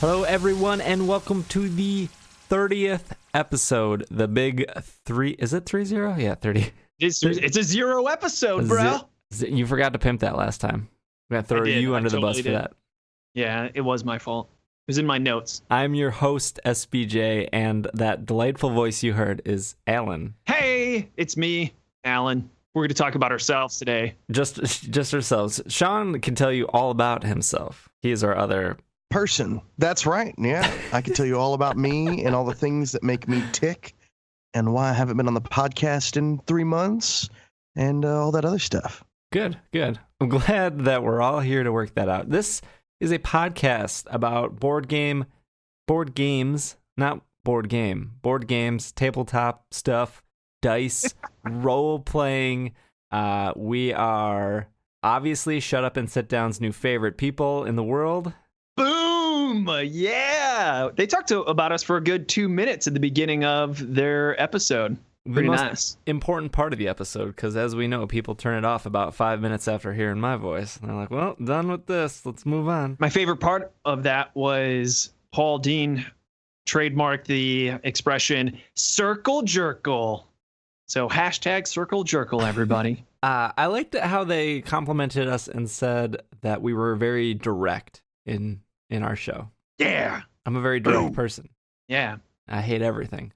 Hello, everyone, and welcome to the 30th episode. The big 3. Is it 30? Yeah, 30. It's a 0 episode, bro. You forgot to pimp that last time. I'm going to throw you under the bus for that. Yeah, it was my fault. It was in my notes. I'm your host, SBJ, and that delightful voice you heard is Alan. Hey, it's me, Alan. We're going to talk about ourselves today. Just ourselves. Sean can tell you all about himself. He is our other person. That's right. Yeah, I can tell you all about me and all the things that make me tick and why I haven't been on the podcast in 3 months and all that other stuff. Good. I'm glad that we're all here to work that out. This is a podcast about board games, tabletop stuff, dice, role-playing. We are obviously Shut Up and Sit Down's new favorite people in the world. Boom! Yeah! They talked about us for a good 2 minutes at the beginning of their episode. Pretty nice. Important part of the episode, because as we know, people turn it off about 5 minutes after hearing my voice. And they're like, well, done with this. Let's move on. My favorite part of that was Paul Dean trademarked the expression circle jerkle. So hashtag circle jerkle, everybody. I liked how they complimented us and said that we were very direct in our show. Yeah. I'm a very direct person. Yeah. I hate everything.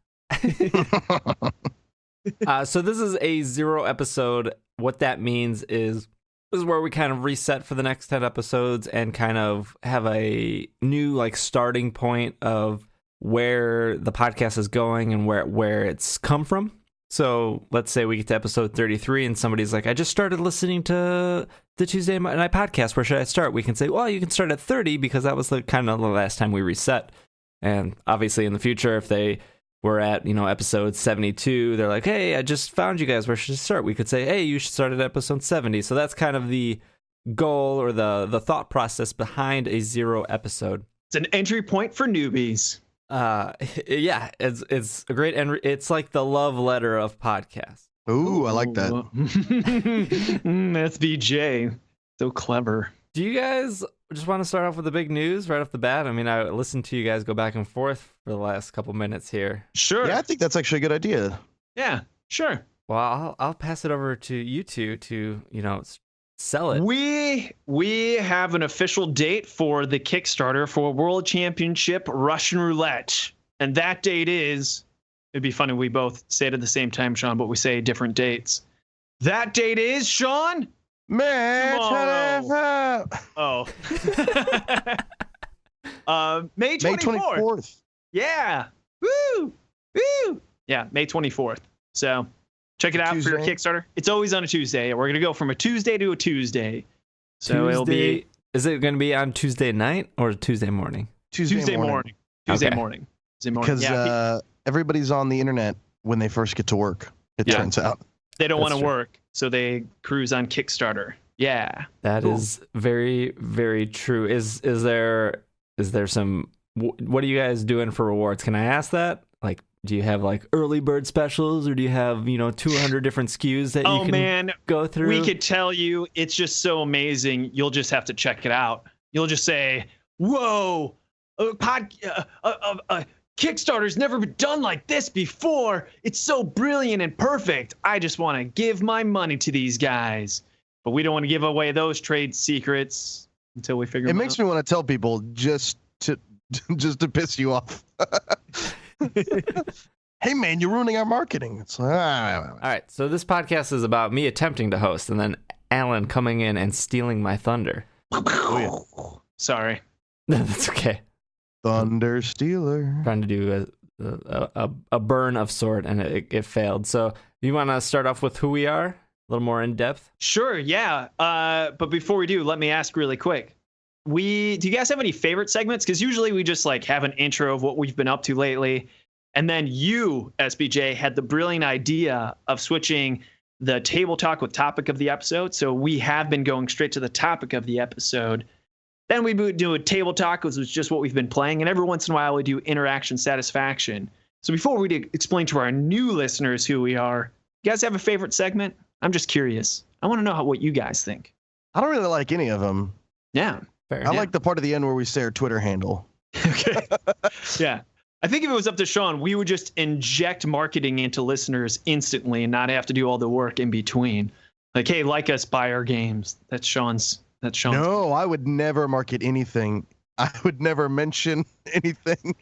So this is a 0 episode. What that means is this is where we kind of reset for the next 10 episodes and kind of have a new starting point of where the podcast is going and where it's come from. So let's say we get to episode 33 and somebody's like, I just started listening to the Tuesday Night Podcast. Where should I start? We can say, well, you can start at 30 because that was kind of the last time we reset. And obviously in the future, if they were at, episode 72, they're like, hey, I just found you guys. Where should I start? We could say, hey, you should start at episode 70. So that's kind of the goal or the thought process behind a 0 episode. It's an entry point for newbies. Yeah, it's a great, and it's like the love letter of podcasts. Ooh, I like that. SBJ, so clever. Do you guys just want to start off with the big news right off the bat? I mean, I listened to you guys go back and forth for the last couple minutes here. Sure. Yeah, I think that's actually a good idea. Yeah, sure. Well, I'll pass it over to you two to sell it. We have an official date for the Kickstarter for World Championship Russian Roulette. And that date is, it'd be funny we both say it at the same time, Sean, but we say different dates. That date is, Sean? Man, Oh. May 24th. May 24th. Yeah. Woo! Woo! Yeah, May 24th. So check it out Tuesday. for your Kickstarter. It's always on a Tuesday. We're going to go from a Tuesday to a Tuesday. So it'll be... Is it going to be on Tuesday night or Tuesday morning? Tuesday morning. Tuesday morning. Because everybody's on the internet when they first get to work, it turns out. They don't want to work, so they cruise on Kickstarter. Yeah. That is very, very true. Is there some... What are you guys doing for rewards? Can I ask that? Do you have early bird specials, or do you have 200 different SKUs that you can go through? We could tell you, it's just so amazing. You'll just have to check it out. You'll just say, "Whoa, Kickstarter's never been done like this before. It's so brilliant and perfect. I just want to give my money to these guys." But we don't want to give away those trade secrets until we figure them out. It makes me want to tell people just to piss you off. Hey man, you're ruining our marketing. It's all right. So this podcast is about me attempting to host, and then Alan coming in and stealing my thunder. Oh, yeah. Sorry. No, that's okay. Thunder Stealer. Trying to do a burn of sort, and it failed. So you want to start off with who we are, a little more in depth? Sure. Yeah. But before we do, let me ask really quick. Do you guys have any favorite segments? Because usually we just have an intro of what we've been up to lately. And then you, SBJ, had the brilliant idea of switching the table talk with topic of the episode. So we have been going straight to the topic of the episode. Then we do a table talk, which is just what we've been playing. And every once in a while we do interaction satisfaction. So before we explain to our new listeners who we are, you guys have a favorite segment? I'm just curious. I want to know what you guys think. I don't really like any of them. Yeah. I like the part of the end where we say our Twitter handle. Okay. Yeah. I think if it was up to Sean, we would just inject marketing into listeners instantly and not have to do all the work in between. Like, hey, like us, buy our games. That's Sean's. No, I would never market anything. I would never mention anything.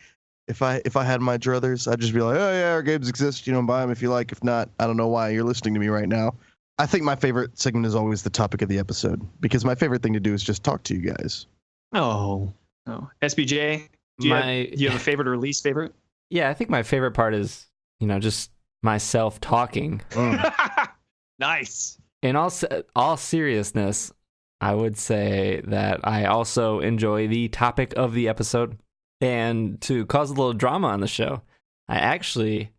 If I had my druthers, I'd just be like, oh yeah, our games exist. Buy them if you like. If not, I don't know why you're listening to me right now. I think my favorite segment is always the topic of the episode because my favorite thing to do is just talk to you guys. Oh. SBJ, do you have a favorite or least favorite? Yeah, I think my favorite part is, just myself talking. Nice. In all seriousness, I would say that I also enjoy the topic of the episode. And to cause a little drama on the show, I actually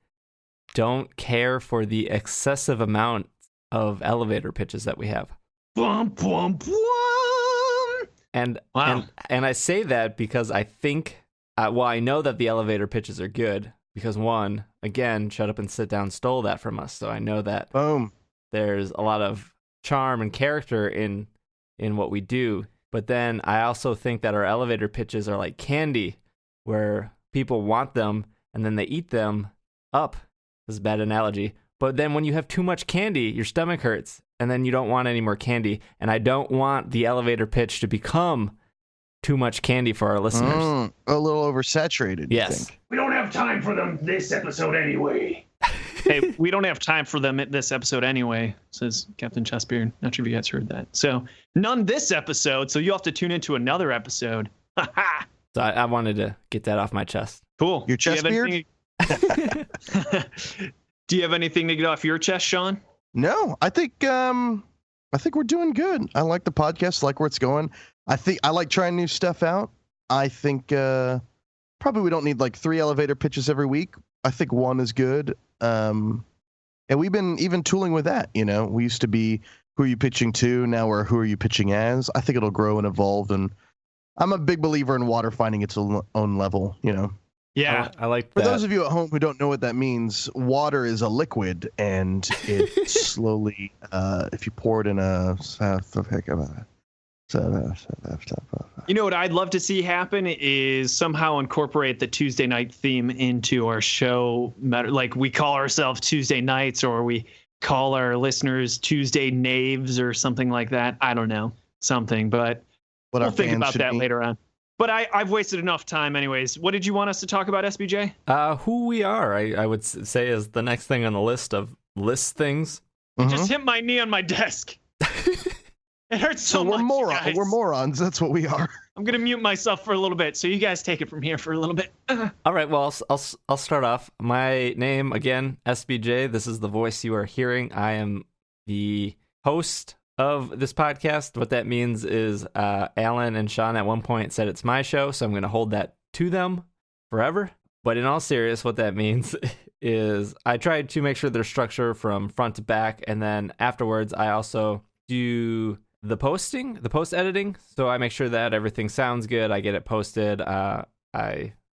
don't care for the excessive amount of elevator pitches that we have. Bum, bum, bum. And Wow. and I say that because I think, I know that the elevator pitches are good because one, again, Shut Up and Sit Down stole that from us. So I know that Boom. there's a lot of charm and character in what we do. But then I also think that our elevator pitches are like candy, where people want them and then they eat them up. This is a bad analogy. But then when you have too much candy, your stomach hurts and then you don't want any more candy. And I don't want the elevator pitch to become too much candy for our listeners. A little oversaturated. Yes. You think? We don't have time for them this episode anyway. Hey, we don't have time for them at this episode anyway, says Captain Chessbeard. Not sure if you guys heard that. So none this episode, so you'll have to tune into another episode. So I wanted to get that off my chest. Cool. Your chest beard? Do you have anything to get off your chest, Sean? No, I think we're doing good. I like the podcast, like where it's going. I like trying new stuff out. I think probably we don't need like 3 elevator pitches every week. I think 1 is good. And we've been even tooling with that. We used to be who are you pitching to? Now we're who are you pitching as? I think it'll grow and evolve. And I'm a big believer in water finding its own level. Yeah. I like For that. those of you at home who don't know what that means, water is a liquid, and it slowly, if you pour it in a You know what I'd love to see happen is somehow incorporate the Tuesday night theme into our show. Like we call ourselves Tuesday Nights, or we call our listeners Tuesday Knaves or something like that. I don't know. Something, but what we'll our think fans about should that be. later on. But I've wasted enough time anyways. What did you want us to talk about, SBJ? Who we are, I would say, is the next thing on the list of list things. Mhm. Just hit my knee on my desk. It hurts so So much. you guys. we're morons. That's what we are. I'm going to mute myself for a little bit, so you guys take it from here for a little bit. All right, well, I'll start off. My name, again, SBJ. This is the voice you are hearing. I am the host of this podcast. What that means is Alan and Sean at one point said it's my show, so I'm going to hold that to them forever. But in all seriousness, what that means is I tried to make sure there's structure from front to back, and then afterwards I also do the post editing. So I make sure that everything sounds good. I get it posted. I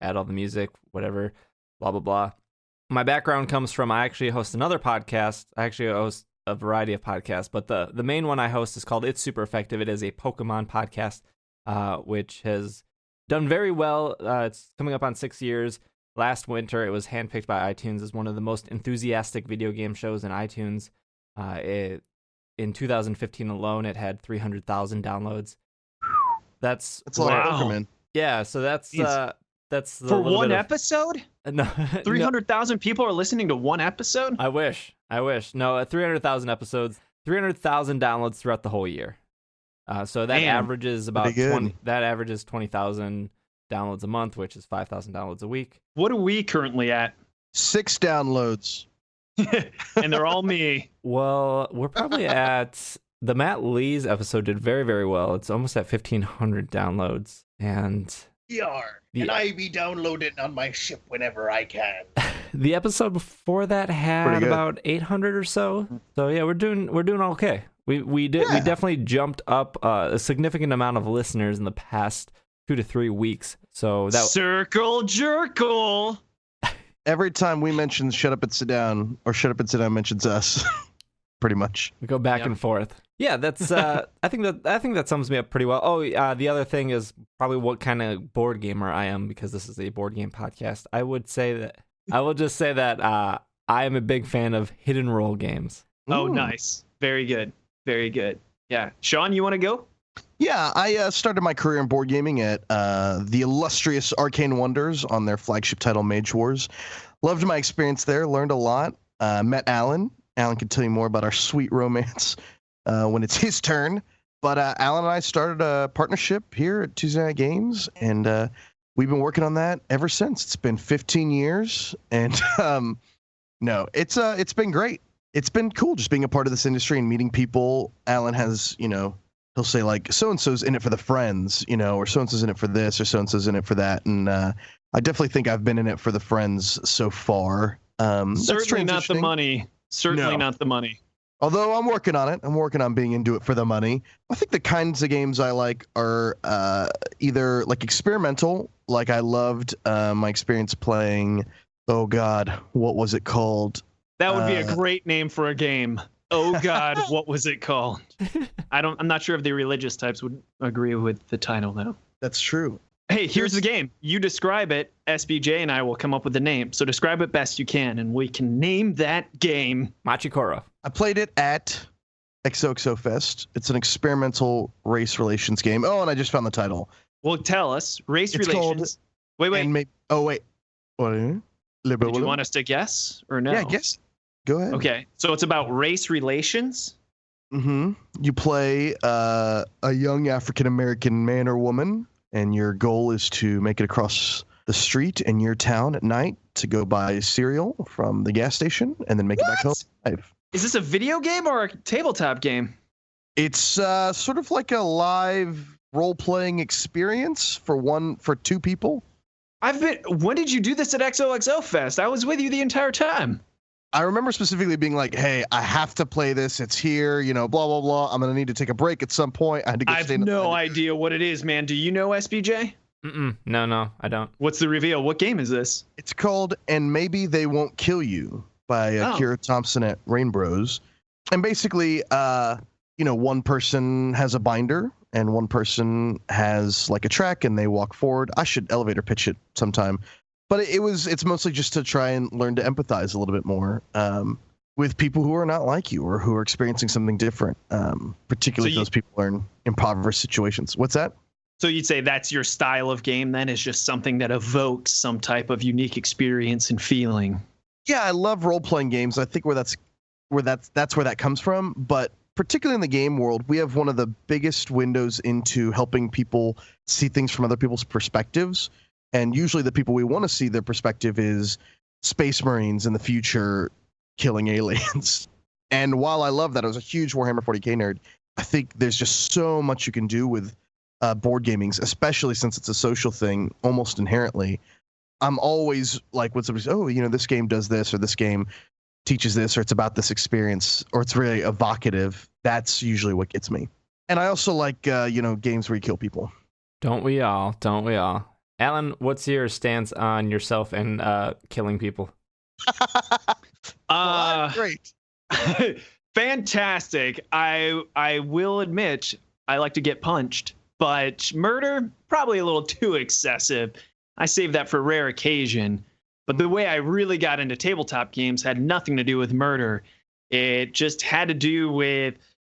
add all the music, whatever, blah, blah, blah. My background comes from, I actually host another podcast. I actually host a variety of podcasts, but the main one I host is called It's Super Effective. It is a Pokemon podcast, which has done very well. It's coming up on 6 years. Last winter, it was handpicked by iTunes as one of the most enthusiastic video game shows in iTunes. In 2015 alone, it had 300,000 downloads. That's That's a lot Wow. of Pokemon. yeah. So that's Jeez. that's the For little one bit of- episode? No, 300,000 people are listening to one episode? I wish. No, 300,000 episodes, 300,000 downloads throughout the whole year. So that Man. averages about Pretty good. 20. That averages 20,000 downloads a month, which is 5,000 downloads a week. What are we currently at? 6 downloads. And they're all me. Well, we're probably at the Matt Lee's episode did very, very well. It's almost at 1,500 downloads, and Yar. The- And I be downloading on my ship whenever I can. the episode before that had Pretty good. about 800 or so. So yeah, we're doing okay. We definitely jumped up a significant amount of listeners in the past 2 to 3 weeks. So that Circle Jerkle. Every time we mention Shut Up and Sit Down, or Shut Up and Sit Down mentions us. pretty much. We go back and forth. Yeah, that's. I think that sums me up pretty well. Oh, the other thing is probably what kind of board gamer I am, because this is a board game podcast. I will just say that I am a big fan of hidden role games. Oh, Ooh. nice. Very good. Very good. Yeah. Sean, you want to go? Yeah, I started my career in board gaming at the illustrious Arcane Wonders on their flagship title, Mage Wars. Loved my experience there, learned a lot. Met Alan. Alan can tell you more about our sweet romance when it's his turn. But Alan and I started a partnership here at Tuesday Night Games, and we've been working on that ever since. It's been 15 years, and no, it's been great. It's been cool just being a part of this industry and meeting people. Alan has, he'll say like, so-and-so's in it for the friends, or so-and-so's in it for this, or so-and-so's in it for that. And I definitely think I've been in it for the friends so far. Certainly not the money. Certainly not the money. Although I'm working on it. I'm working on being into it for the money. I think the kinds of games I like are either like experimental, like I loved my experience playing, oh God, what was it called? That would be a great name for a game. Oh God, what was it called? I'm not sure if the religious types would agree with the title though. That's true. Hey, here's the game. You describe it, SBJ and I will come up with the name. So describe it best you can, and we can name that game. Machikoro. I played it at XOXO Fest. It's an experimental race relations game. Oh, and I just found the title. Well, tell us. Race It's relations. Wait. What? Did you want us to guess or no? Yeah, guess. Go ahead. Okay, so it's about race relations. Mm-hmm. You play a young African-American man or woman, and your goal is to make it across the street in your town at night to go buy cereal from the gas station and then make it back home alive. Is this a video game or a tabletop game? It's sort of like a live role-playing experience for two people. When did you do this at XOXO Fest? I was with you the entire time. I remember specifically being like, hey, I have to play this. It's here, blah, blah, blah. I'm going to need to take a break at some point. I had to go I have no idea what it is, man. Do you know, SBJ? No, I don't. What's the reveal? What game is this? It's called And Maybe They Won't Kill You by Kira Thompson at Rain Bros. And basically, one person has a binder and one person has like a track and they walk forward. I should elevator pitch it sometime. But it's mostly just to try and learn to empathize a little bit more with people who are not like you or who are experiencing something different, particularly if those people are in impoverished situations. What's that? So you'd say that's your style of game then, is just something that evokes some type of unique experience and feeling. Yeah, I love role-playing games. I think that's where that comes from. But particularly in the game world, we have one of the biggest windows into helping people see things from other people's perspectives. And usually the people we want to see their perspective is space marines in the future killing aliens. And while I love that, I was a huge Warhammer 40K nerd, I think there's just so much you can do with board gamings, especially since it's a social thing almost inherently. I'm always like, when somebody says, this game does this, or this game teaches this, or it's about this experience, or it's really evocative, that's usually what gets me. And I also like, games where you kill people. Don't we all? Alan, what's your stance on yourself and killing people? Great. Fantastic. I will admit I like to get punched, but murder, probably a little too excessive. I save that for rare occasion. But the way I really got into tabletop games had nothing to do with murder. It just had to do with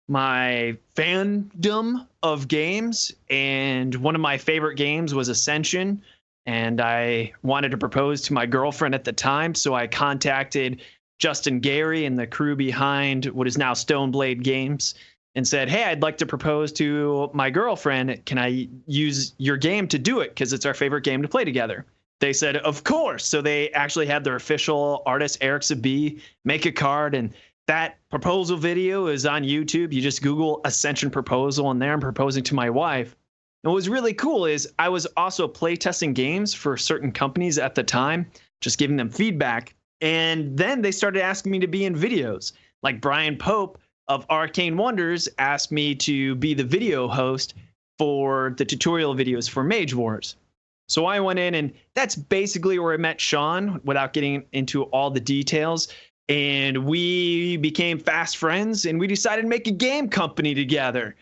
my fandom of games, and one of my favorite games was Ascension, and I wanted to propose to my girlfriend at the time, so I contacted Justin Gary and the crew behind what is now Stoneblade Games and said, hey, I'd like to propose to my girlfriend. Can I use your game to do it? Because it's our favorite game to play together. They said, of course. So they actually had their official artist, Eric Sabi, make a card, and that proposal video is on YouTube. You just Google Ascension proposal, and there I'm proposing to my wife. And what was really cool is I was also playtesting games for certain companies at the time, just giving them feedback. And then they started asking me to be in videos. Like Brian Pope of Arcane Wonders asked me to be the video host for the tutorial videos for Mage Wars. So I went in, and that's basically where I met Sean, without getting into all the details. And we became fast friends, and we decided to make a game company together.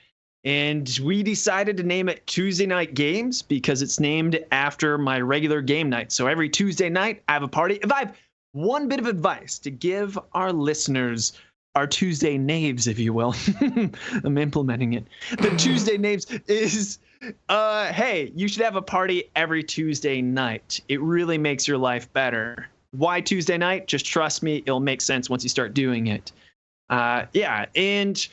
And we decided to name it Tuesday Night Games because it's named after my regular game night. So every Tuesday night, I have a party. If I have one bit of advice to give our listeners, our Tuesday knaves, if you will, I'm implementing it. The Tuesday knaves is, hey, you should have a party every Tuesday night. It really makes your life better. Why Tuesday night? Just trust me, it'll make sense once you start doing it. Yeah, and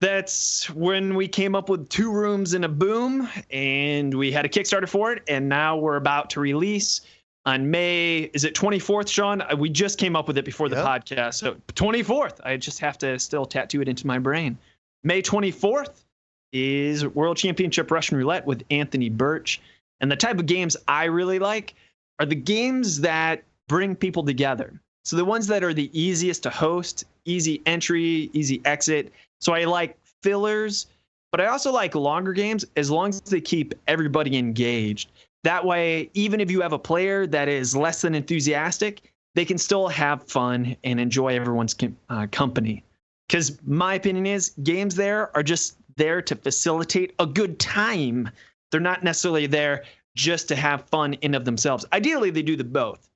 that's when we came up with 2 Rooms and a Boom, and we had a Kickstarter for it, and now we're about to release on May, is it 24th, Sean? We just came up with it before the podcast, so 24th. I just have to still tattoo it into my brain. May 24th is World Championship Russian Roulette with Anthony Birch, and the type of games I really like are the games that bring people together. So the ones that are the easiest to host, easy entry, easy exit. So I like fillers, but I also like longer games as long as they keep everybody engaged. That way, even if you have a player that is less than enthusiastic, they can still have fun and enjoy everyone's company. Because my opinion is games there are just there to facilitate a good time. They're not necessarily there just to have fun in of themselves. Ideally, they do the both.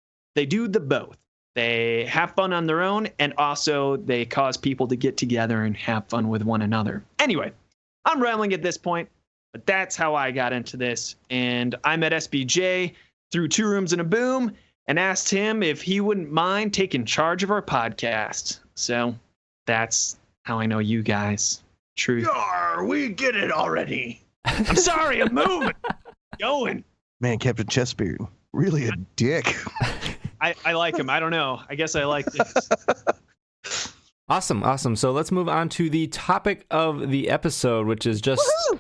They have fun on their own, and also they cause people to get together and have fun with one another. Anyway, I'm rambling at this point, but that's how I got into this. And I met SBJ through 2 Rooms and a Boom and asked him if he wouldn't mind taking charge of our podcast. So that's how I know you guys. Truth. Yar, we get it already. I'm sorry, I'm moving. Going. Man, Captain Chessbeard, really a dick. I like him. I don't know. I guess I like this. Awesome. So let's move on to the topic of the episode, which is just... Woo-hoo!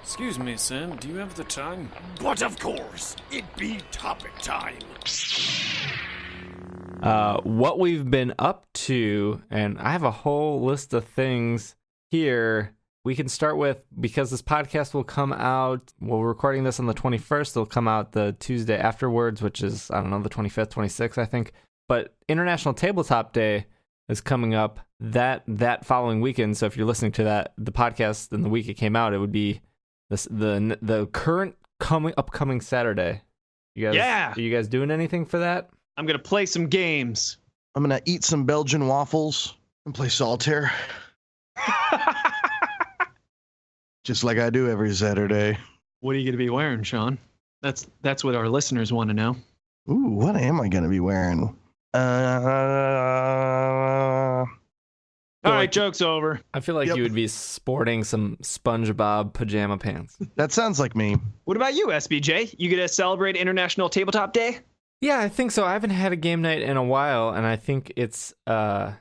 Excuse me, Sam, do you have the time? But of course, it be topic time. what we've been up to, and I have a whole list of things here. We can start with, because this podcast will come out, well, we're recording this on the 21st, it'll come out the Tuesday afterwards, which is, I don't know, the 25th, 26th, I think. But International Tabletop Day is coming up that following weekend. So if you're listening to that, the podcast in the week it came out, it would be the current upcoming Saturday. Yeah. Are you guys doing anything for that? I'm going to play some games. I'm going to eat some Belgian waffles and play solitaire. Just like I do every Saturday. What are you going to be wearing, Sean? That's what our listeners want to know. Ooh, what am I going to be wearing? All right, joke's over. I feel like Yep. you would be sporting some SpongeBob pajama pants. That sounds like me. What about you, SBJ? You going to celebrate International Tabletop Day? Yeah, I think so. I haven't had a game night in a while, and I think it's a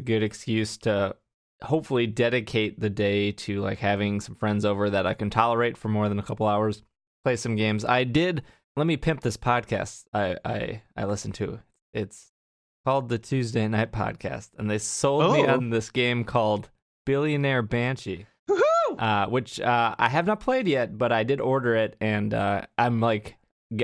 good excuse to hopefully dedicate the day to like having some friends over that I can tolerate for more than a couple hours, play some games. Let me pimp this podcast I listened to. It's called the Tuesday Night Podcast, and they sold me on this game called Billionaire Banshee, which I have not played yet, but I did order it, and I'm like,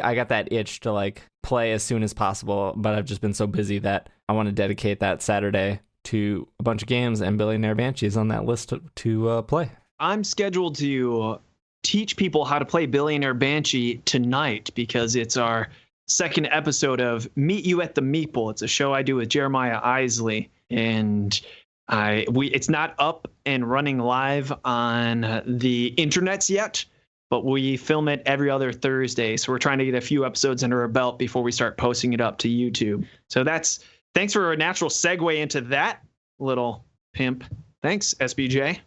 I got that itch to like play as soon as possible, but I've just been so busy that I want to dedicate that Saturday to a bunch of games, and Billionaire Banshee is on that list to play. I'm scheduled to teach people how to play Billionaire Banshee tonight because it's our second episode of Meet You at the Meeple. It's a show I do with Jeremiah Isley, and it's not up and running live on the internets yet, but we film it every other Thursday. So we're trying to get a few episodes under our belt before we start posting it up to YouTube. So thanks for a natural segue into that little pimp. Thanks, SBJ.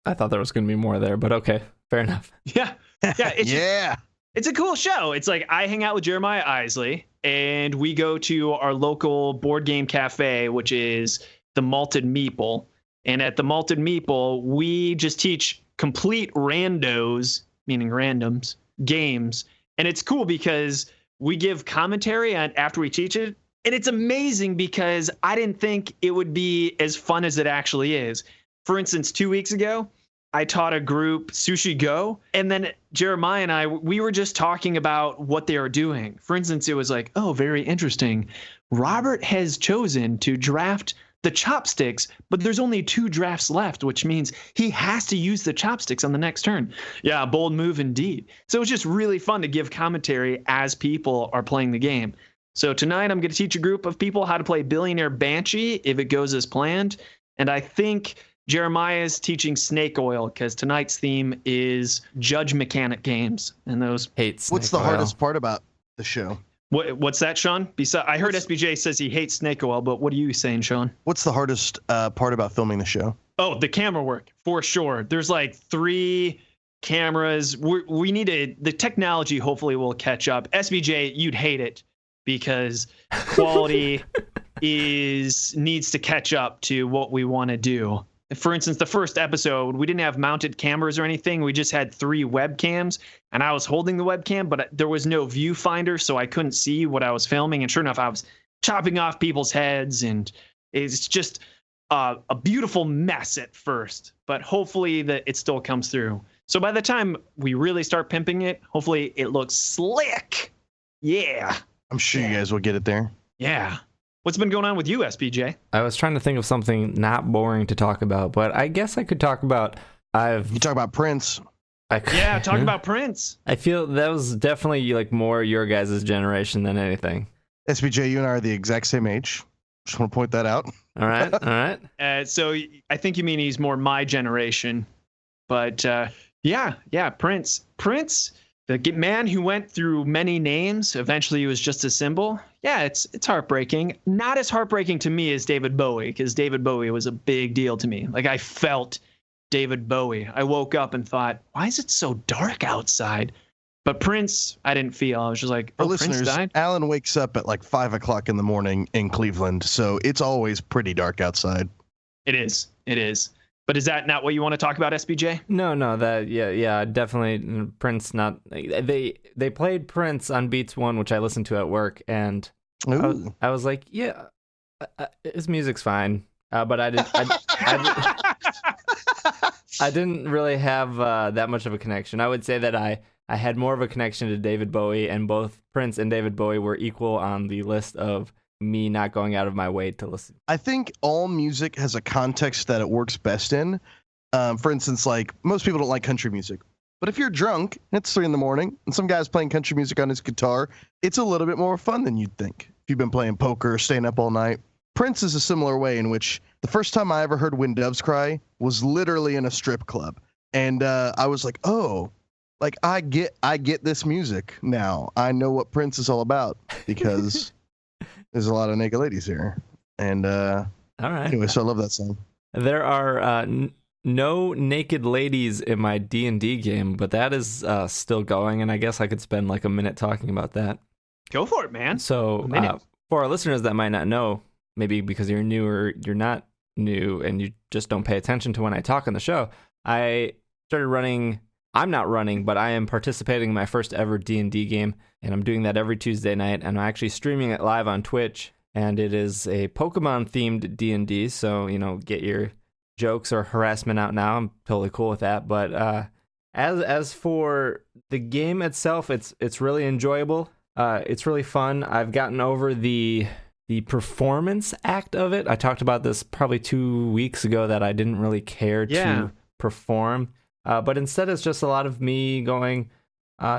I thought there was going to be more there, but okay, fair enough. Yeah. Yeah. It's a cool show. It's like I hang out with Jeremiah Isley, and we go to our local board game cafe, which is the Malted Meeple. And at the Malted Meeple, we just teach complete randos, meaning randoms, games. And it's cool because we give commentary on after we teach it. And it's amazing because I didn't think it would be as fun as it actually is. For instance, 2 weeks ago, I taught a group Sushi Go, and then Jeremiah and I, we were just talking about what they are doing. For instance, it was like, oh, very interesting. Robert has chosen to draft the chopsticks, but there's only 2 drafts left, which means he has to use the chopsticks on the next turn. Yeah, bold move indeed. So it's just really fun to give commentary as people are playing the game. So tonight I'm going to teach a group of people how to play Billionaire Banshee if it goes as planned. And I think Jeremiah is teaching Snake Oil because tonight's theme is Judge Mechanic games. And those Hates. What's the hardest part about the show? What's that, Sean? I heard SBJ says he hates Snake Oil, but what are you saying, Sean? What's the hardest part about filming the show? Oh, the camera work, for sure. There's like 3 cameras. We need the technology hopefully will catch up. SBJ, you'd hate it because quality needs to catch up to what we want to do. For instance, the first episode, we didn't have mounted cameras or anything. We just had 3 webcams, and I was holding the webcam, but there was no viewfinder, so I couldn't see what I was filming. And sure enough, I was chopping off people's heads, and it's just a beautiful mess at first. But hopefully it still comes through. So by the time we really start pimping it, hopefully it looks slick. Yeah. I'm sure you guys will get it there. Yeah. What's been going on with you, SBJ? I was trying to think of something not boring to talk about, but I guess I could talk about. You talk about Prince. Yeah, talk about Prince. I feel that was definitely like more your guys' generation than anything. SBJ, you and I are the exact same age. Just want to point that out. All right, all right. So I think you mean he's more my generation, but yeah, Prince. Prince, the man who went through many names, eventually he was just a symbol. Yeah, it's heartbreaking. Not as heartbreaking to me as David Bowie, because David Bowie was a big deal to me. Like I felt David Bowie. I woke up and thought, why is it so dark outside? But Prince, I didn't feel. I was just like, oh, For Prince listeners, died? Alan wakes up at like 5 o'clock in the morning in Cleveland, so it's always pretty dark outside. It is. But is that not what you want to talk about, SBJ? No, that yeah, definitely Prince. Not they played Prince on Beats One, which I listened to at work, and I was like, yeah, his music's fine, but I didn't really have that much of a connection. I would say that I had more of a connection to David Bowie, and both Prince and David Bowie were equal on the list of me not going out of my way to listen. I think all music has a context that it works best in. For instance, like most people don't like country music, but if you're drunk and it's 3 a.m. and some guy's playing country music on his guitar, it's a little bit more fun than you'd think. If you've been playing poker or staying up all night. Prince is a similar way in which the first time I ever heard When Doves Cry was literally in a strip club. And I was like, oh, like I get this music now. I know what Prince is all about because there's a lot of naked ladies here. And all right. Anyway, so I love that song. There are no naked ladies in my D&D game, but that is still going, and I guess I could spend like a minute talking about that. Go for it, man. So for our listeners that might not know, maybe because you're new or you're not new and you just don't pay attention to when I talk on the show, I started running. I'm not running, but I am participating in my first ever D&D game, and I'm doing that every Tuesday night, and I'm actually streaming it live on Twitch, and it is a Pokemon-themed D&D, so, get your jokes or harassment out now. I'm totally cool with that, but as for the game itself, it's really enjoyable. It's really fun. I've gotten over the performance act of it. I talked about this probably 2 weeks ago that I didn't really care to perform. But instead, it's just a lot of me going,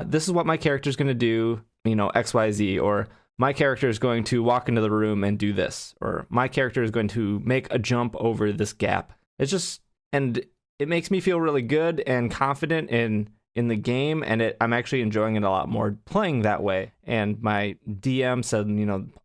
this is what my character's going to do, X, Y, Z, or my character is going to walk into the room and do this, or my character is going to make a jump over this gap. And it makes me feel really good and confident in the game, and I'm actually enjoying it a lot more playing that way. And my DM said,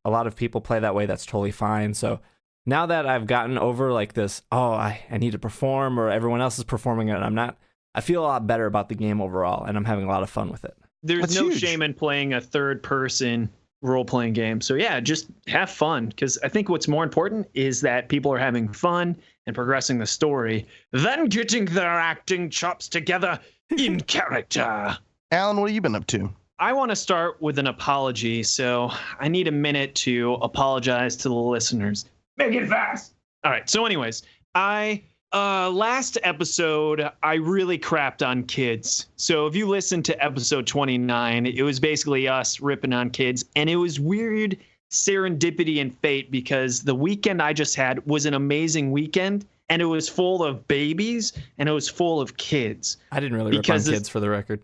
a lot of people play that way. That's totally fine. So now that I've gotten over like this, I need to perform, or everyone else is performing it, and I feel a lot better about the game overall, and I'm having a lot of fun with it. There's no shame in playing a third-person role-playing game. So yeah, just have fun, because I think what's more important is that people are having fun and progressing the story than getting their acting chops together in character. Alan, what have you been up to? I want to start with an apology, so I need a minute to apologize to the listeners. Make it fast! All right, so anyways, I Last episode, I really crapped on kids. So if you listen to episode 29, it was basically us ripping on kids. And it was weird serendipity and fate because the weekend I just had was an amazing weekend. And it was full of babies and it was full of kids. I didn't really rip on kids, for the record.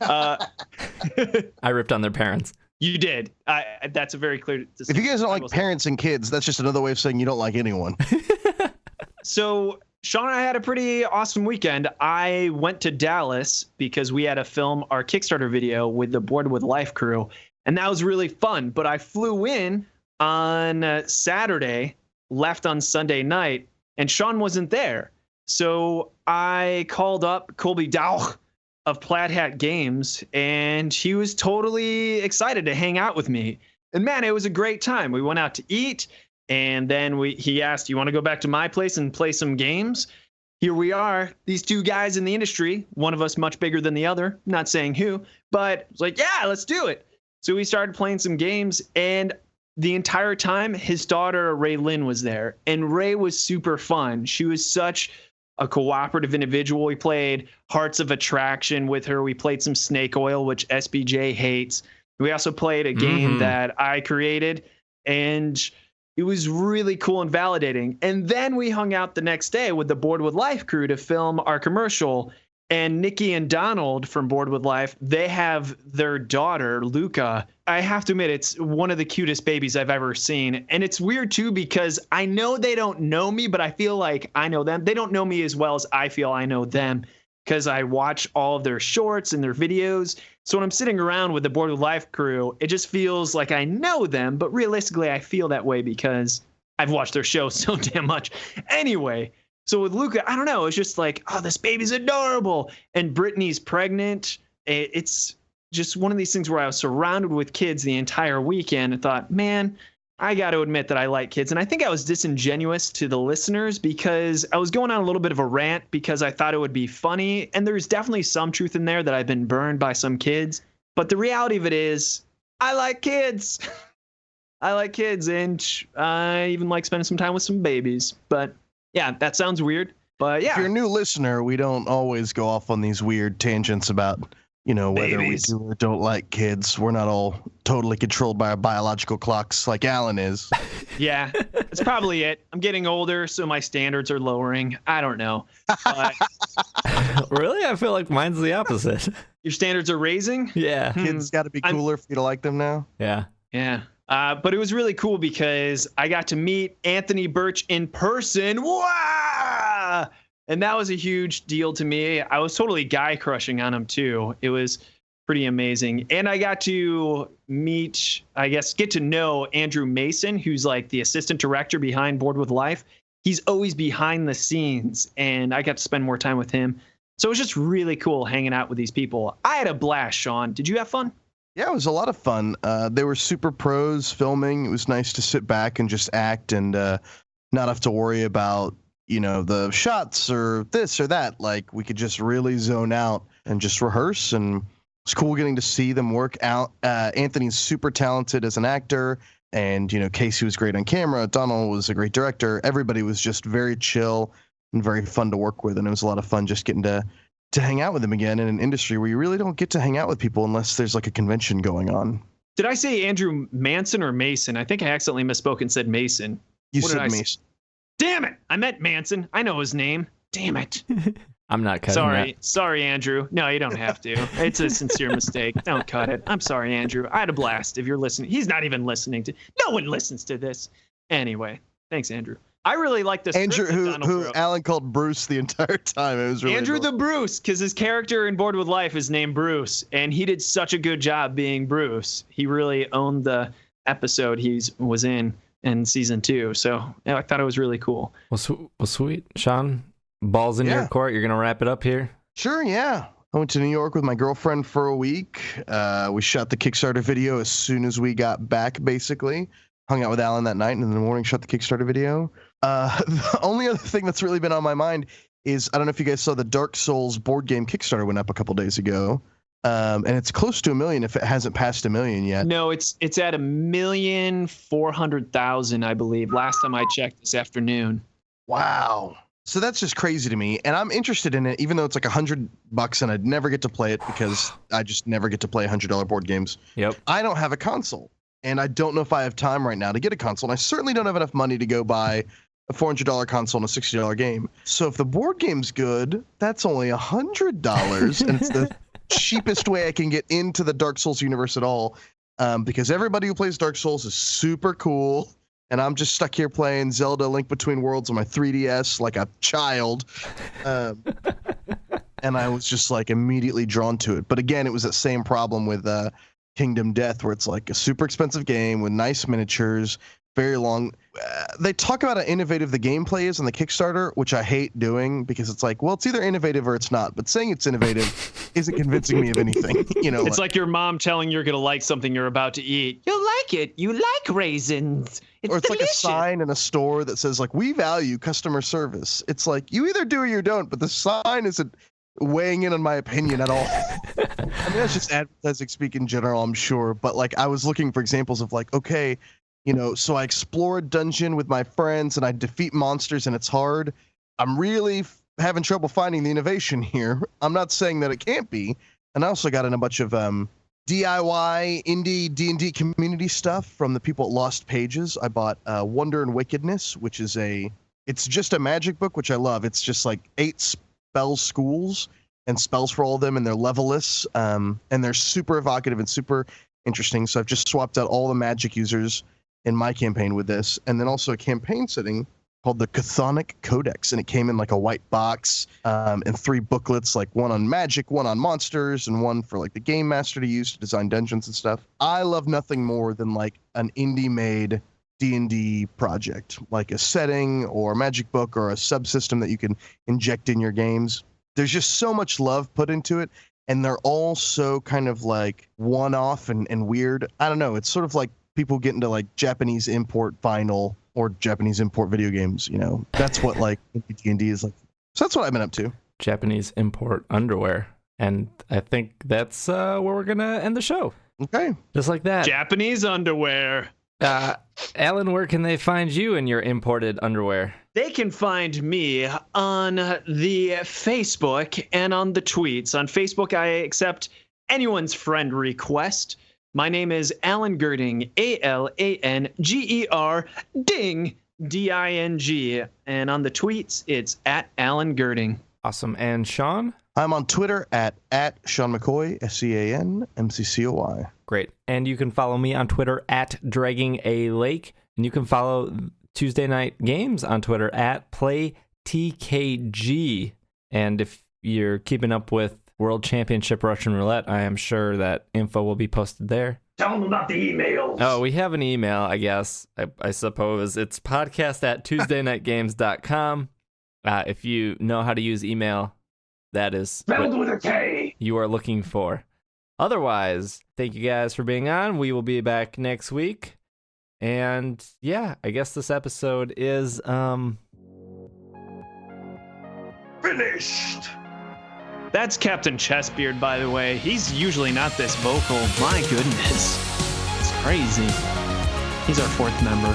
I ripped on their parents. You did. That's a very clear If you guys don't like parents and kids, that's just another way of saying you don't like anyone. So Sean and I had a pretty awesome weekend. I went to Dallas because we had to film our Kickstarter video with the Board with Life crew, and that was really fun. But I flew in on Saturday, left on Sunday night, and Sean wasn't there. So I called up Colby Dow of Plaid Hat Games, and he was totally excited to hang out with me. And man, it was a great time. We went out to eat. And then he asked, you want to go back to my place and play some games? Here we are, these two guys in the industry, one of us much bigger than the other, not saying who, but it's like, yeah, let's do it. So we started playing some games, and the entire time, his daughter, Ray Lynn, was there. And Ray was super fun. She was such a cooperative individual. We played Hearts of Attraction with her. We played some Snake Oil, which SBJ hates. We also played a game that I created, and it was really cool and validating. And then we hung out the next day with the Board with Life crew to film our commercial. And Nikki and Donald from Board with Life, they have their daughter, Luca. I have to admit, it's one of the cutest babies I've ever seen. And it's weird, too, because I know they don't know me, but I feel like I know them. They don't know me as well as I feel I know them because I watch all of their shorts and their videos. So when I'm sitting around with the Board with Life crew, it just feels like I know them. But realistically, I feel that way because I've watched their show so damn much. Anyway, so with Luca, I don't know. It's just like, oh, this baby's adorable. And Brittany's pregnant. It's just one of these things where I was surrounded with kids the entire weekend and thought, man, I got to admit that I like kids. And I think I was disingenuous to the listeners because I was going on a little bit of a rant because I thought it would be funny. And there's definitely some truth in there that I've been burned by some kids. But the reality of it is I like kids. I like kids. And I even like spending some time with some babies. But yeah, that sounds weird. But yeah. If you're a new listener, we don't always go off on these weird tangents about, you know, whether babies. we do or don't like kids. We're not all totally controlled by our biological clocks like Alan is. Yeah, that's probably it. I'm getting older, so my standards are lowering. I don't know. But Really? I feel like mine's the opposite. your standards are raising? Yeah. Kids got to be cooler for you to like them now. Yeah. Yeah. But it was really cool because I got to meet Anthony Birch in person. Wow! And that was a huge deal to me. I was totally guy crushing on him too. It was pretty amazing. And I got to meet, I guess, get to know Andrew Mason, who's like the assistant director behind Board with Life. He's always behind the scenes, and I got to spend more time with him. So it was just really cool hanging out with these people. I had a blast, Sean. Did you have fun? Yeah, it was a lot of fun. They were super pros filming. It was nice to sit back and just act and not have to worry about, you know, the shots or this or that. Like, we could just really zone out and just rehearse. And it's cool getting to see them work out. Anthony's super talented as an actor. And, you know, Casey was great on camera. Donald was a great director. Everybody was just very chill and very fun to work with. And it was a lot of fun just getting to hang out with them again in an industry where you really don't get to hang out with people unless there's like a convention going on. Did I say Andrew Manson or Mason? I think I accidentally misspoke and said Mason. You What said did I say? Mason. Damn it. I meant Manson. I know his name. Damn it. I'm not cutting Sorry. Sorry, Andrew. No, you don't have to. It's a sincere mistake. Don't cut it. I'm sorry, Andrew. I had a blast. If you're listening, he's not even listening to. No one listens to this. Anyway, thanks, Andrew. I really like this. Andrew, who Alan called Bruce the entire time. It was really Andrew cool. the Bruce, because his character in Board with Life is named Bruce, and he did such a good job being Bruce. He really owned the episode he was in season 2. So yeah, I thought it was really cool. Well, sweet. Sean, balls in Yeah. your court. You're going to wrap it up here? Sure, yeah. I went to New York with my girlfriend for a week. We shot the Kickstarter video as soon as we got back, basically. Hung out with Alan that night, and in the morning shot the Kickstarter video. The only other thing that's really been on my mind is, I don't know if you guys saw the Dark Souls board game Kickstarter went up a couple days ago. And it's close to 1 million if it hasn't passed 1 million yet. No, it's at 1,400,000, I believe. Last time I checked this afternoon. Wow. So that's just crazy to me, and I'm interested in it, even though it's like $100 and I'd never get to play it because I just never get to play $100 board games. Yep. I don't have a console, and I don't know if I have time right now to get a console, and I certainly don't have enough money to go buy a $400 console and a $60 game. So if the board game's good, that's only $100, and it's the cheapest way I can get into the Dark Souls universe at all, because everybody who plays Dark Souls is super cool. And I'm just stuck here playing Zelda Link Between Worlds on my 3DS like a child. And I was just like immediately drawn to it. But again, it was that same problem with Kingdom Death, where it's like a super expensive game with nice miniatures, very long. They talk about how innovative the gameplay is on the Kickstarter, which I hate doing because it's like, well, it's either innovative or it's not. But saying it's innovative isn't convincing me of anything. You know, It's like your mom telling you're going to like something you're about to eat. You'll like it. You like raisins. It's or it's delicious. like a sign in a store that says like, we value customer service. It's like, you either do or you don't, but the sign isn't weighing in on my opinion at all. I mean, that's just advertising speak in general, I'm sure. But like, I was looking for examples of like, okay, you know, so I explore a dungeon with my friends and I defeat monsters and it's hard. I'm really having trouble finding the innovation here. I'm not saying that it can't be. And I also got in a bunch of DIY indie D&D community stuff from the people at Lost Pages. I bought Wonder and Wickedness, which is it's just a magic book, which I love. It's just like 8 spell schools and spells for all of them, and they're levelless, and they're super evocative and super interesting. So I've just swapped out all the magic users in my campaign with this, and then also a campaign setting called the Chthonic Codex, and it came in like a white box and 3 booklets, like one on magic, one on monsters, and one for like the game master to use to design dungeons and stuff. I love nothing more than like an indie-made D&D project, like a setting or a magic book or a subsystem that you can inject in your games. There's just so much love put into it, and they're all so kind of like one-off and weird. I don't know. It's sort of like people get into like Japanese import vinyl or Japanese import video games, you know. That's what like D&D is like. So that's what I've been up to. Japanese import underwear. And I think that's where we're going to end the show. Okay. Just like that. Japanese underwear. Alan, where can they find you in your imported underwear? They can find me on the Facebook and on the tweets. On Facebook, I accept anyone's friend request. My name is Alan Girding, ALANGER, ding, DING. And on the tweets, it's at Alan Girding. Awesome. And Sean? I'm on Twitter at Sean McCoy, SeanMccoy. Great. And you can follow me on Twitter at Dragging a Lake. And you can follow Tuesday Night Games on Twitter at PlayTKG. And if you're keeping up with World Championship Russian Roulette, I am sure that info will be posted there. Tell them about the emails. Oh, we have an email, I guess. I suppose it's podcast@TuesdayNightGames.com. If you know how to use email, that is Spelled with a K. you are looking for. Otherwise, thank you guys for being on. We will be back next week. And yeah, I guess this episode is Finished. That's Captain Chessbeard, by the way. He's usually not this vocal. My goodness. It's crazy. He's our 4th member.